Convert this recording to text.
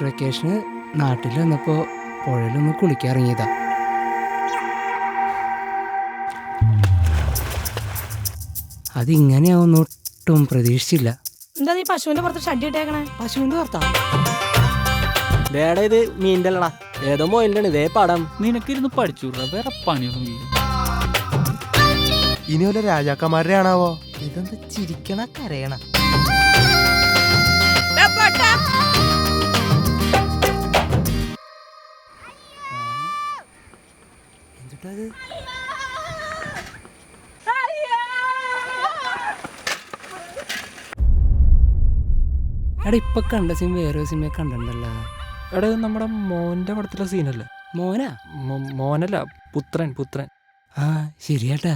Easter വെക്കേഷന് നാട്ടിൽ വന്നപ്പോൾ പുഴയിലൊന്ന് കുളിക്കാറിങ്ങിയതാ. അതിങ്ങനെയാവുന്ന ഒട്ടും പ്രതീക്ഷിച്ചില്ല. എന്താ നീ പശുവിന്റെ പുറത്ത് ഷഡ്ഡി ഇട്ടേക്കണേ? പശുവിൻ്റെ പുറത്താ? വേടാ ഇത് മീൻ്റെല്ലടാ, ഏതോ മോയിലാണ് ഇതേ പടം. നിനക്കിരുന്ന് പഠിച്ചൂടാ, വേറെ പണിയൊന്നും. ഇനി വല്ല രാജാക്കന്മാരുടെ ആണാവോ? ഇതെന്താ ചിരിക്കണ കരയണ? എന്തിട്ടത്? എടാ ഇപ്പൊ കണ്ട സിനിമ വേറെ സിനിമ കണ്ടിട്ടുണ്ടല്ലോ. എടാ നമ്മുടെ മോന്റെ പടത്തിലെ സീനല്ലേ? മോനാ? മോനല്ല, പുത്രൻ. ആ ശരിയാട്ടാ.